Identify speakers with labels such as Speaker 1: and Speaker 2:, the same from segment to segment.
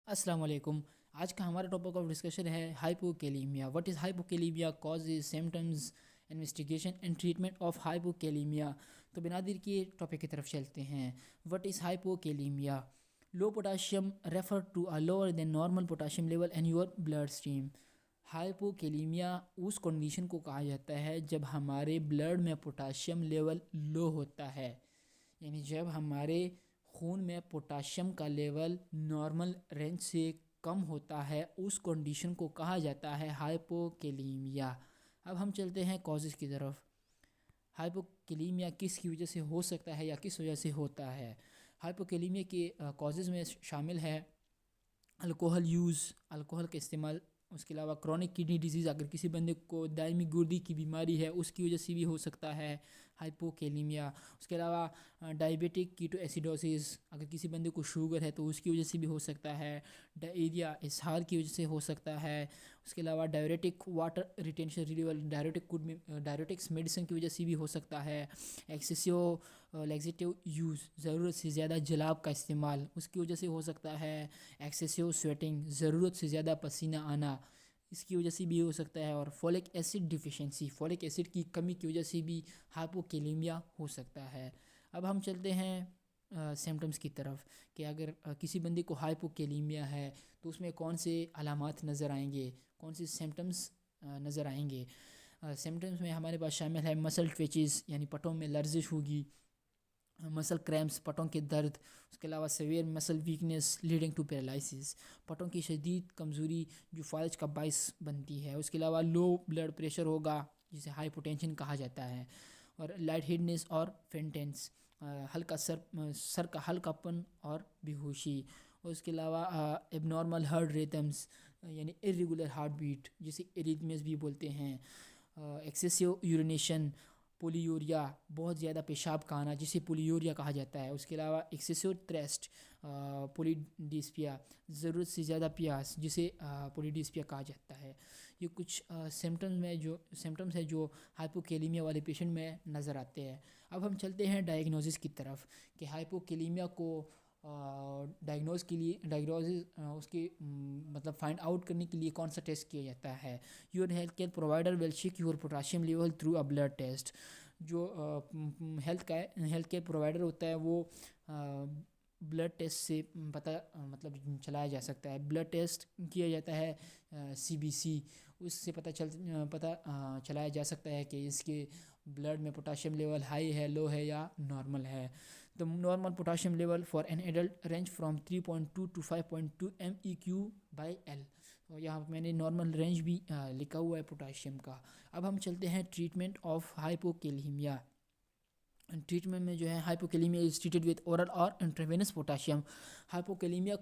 Speaker 1: अस्सलाम वालेकुम। आज का हमारा टॉपिक ऑफ डिस्कशन है hypokalemia. What is hypokalemia, causes, symptoms, investigation and treatment of hypokalemia. तो बिना देर किए टॉपिक की तरफ चलते हैं। What is hypokalemia? Low potassium refer to a lower than normal potassium level in your bloodstream. Hypokalemia उस कंडीशन को कहा जाता है जब हमारे ब्लड में पोटाशियम लेवल लो होता है, यानी जब हमारे खून में पोटाशियम का लेवल नॉर्मल रेंज से कम होता है, उस कंडीशन को कहा जाता है हाइपोकेलीमिया। अब हम चलते हैं कॉजेज़ की तरफ। हाइपोकेलीमिया किस की वजह से हो सकता है या किस वजह से होता है? हाइपोकेलीमिया के कॉजेज़ में शामिल है अल्कोहल यूज़, अल्कोहल का इस्तेमाल। उसके अलावा क्रॉनिक किडनी डिजीज़, अगर किसी बंदे को दायमी गुर्दे की बीमारी है उसकी वजह से भी हो सकता है हाइपोकेलीमिया। उसके अलावा डायबिटिक कीटोएसिडोसिस, अगर किसी बंदे को शुगर है तो उसकी वजह से भी हो सकता है। डायरिया, इसहार की वजह से हो सकता है। उसके अलावा diuretic water retention relieval, diuretics medicine की वजह से भी हो सकता है। एक्सेसिव लेक्सिटिव यूज़, ज़रूरत से ज़्यादा जलाब का इस्तेमाल, उसकी वजह से हो सकता है। एक्सेसिव स्वेटिंग, ज़रूरत से ज़्यादा पसीना आना, इसकी वजह से भी हो सकता है। और folic acid deficiency, folic acid की कमी की वजह से भी हाइपोकेलीमिया हो सकता है। अब हम चलते हैं सिम्टम्स की तरफ कि अगर किसी बंदे को हाइपोकेलीमिया है तो उसमें कौन से अलामात नज़र आएंगे, कौन से सिम्टम्स नज़र आएंगे। सिम्टम्स में हमारे पास शामिल है मसल ट्विचेस, यानी पटों में लर्जिश होगी। मसल क्रैम्प्स, पटों के दर्द। उसके अलावा severe muscle weakness leading to paralysis, पटों की शदीद कमज़ोरी जो फालज का बाइस बनती है। उसके अलावा लो ब्लड प्रेशर होगा जिसे हाइपोटेंशन कहा जाता है। और लाइट हेडनेस और फेंटेंस, हल्का सर का हल्कापन और बेहोशी। और उसके अलावा एबनॉर्मल हार्ट रिदम्स, यानी इरेगुलर हार्ट बीट जिसे एरिथमियास भी बोलते हैं। एक्सेसिव यूरिनेशन, पोलियूरिया, बहुत ज़्यादा पेशाब का आना जिसे पोलियूरिया कहा जाता है। उसके अलावा एक्सेसिव थ्रस्ट, पोलीडिस्पिया, ज़रूरत से ज़्यादा प्यास जिसे पोलीडिस्पिया कहा जाता है। ये कुछ सिम्टम्स है जो हाइपोकेलीमिया वाले पेशेंट में नज़र आते हैं। अब हम चलते हैं डायग्नोसिस की तरफ कि हाइपोकेलीमिया को डायग्नोसिस उसके मतलब फाइंड आउट करने के लिए कौन सा टेस्ट किया जाता है। Your health care provider will check your potassium level through a blood test. जो हेल्थ केयर प्रोवाइडर होता है वो ब्लड टेस्ट से मतलब चलाया जा सकता है। ब्लड टेस्ट किया जाता है सीबीसी, उससे पता चलाया जा सकता है कि इसके ब्लड में पोटाशियम लेवल हाई है, लो है या नॉर्मल है। The normal potassium level for an adult range from 3.2 to 5.2 MEQ/L। और यहाँ पर मैंने नॉर्मल रेंज भी लिखा हुआ है पोटाशियम का। अब हम चलते हैं ट्रीटमेंट ऑफ हाइपोकेलीमिया। ट्रीटमेंट में जो है हाइपोकेलीमिया इज ट्रीटेड विद ओरल और इंट्रावेनस पोटाशियम। हाइपोकेलीमिया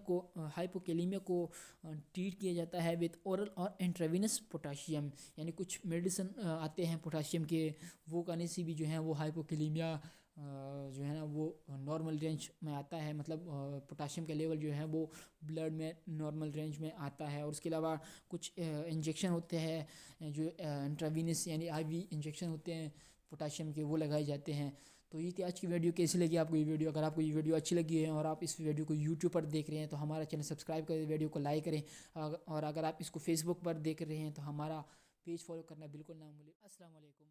Speaker 1: को ट्रीट किया जाता है विद ओरल और इंट्रावेनस पोटाशियम, यानी कुछ मेडिसिन आते हैं पोटाशियम के, वो करने से भी जो है वो हाइपोकेलीमिया जो है ना वो नॉर्मल रेंज में आता है। मतलब पोटाशियम का लेवल जो है वो ब्लड में नॉर्मल रेंज में आता है। और उसके अलावा कुछ इंजेक्शन होते हैं जो इंट्रावेनस यानी आईवी इंजेक्शन होते हैं पोटाशियम के, वो लगाए जाते हैं। तो ये थी आज की वीडियो। कैसी लगी आपको ये वीडियो? अगर आपको ये वीडियो अच्छी लगी है और आप इस वीडियो को यूट्यूब पर देख रहे हैं तो हमारा चैनल सब्सक्राइब करें, वीडियो को लाइक करें। और अगर आप इसको फेसबुक पर देख रहे हैं तो हमारा पेज फॉलो करना बिल्कुल ना भूलें। अस्सलाम वालेकुम।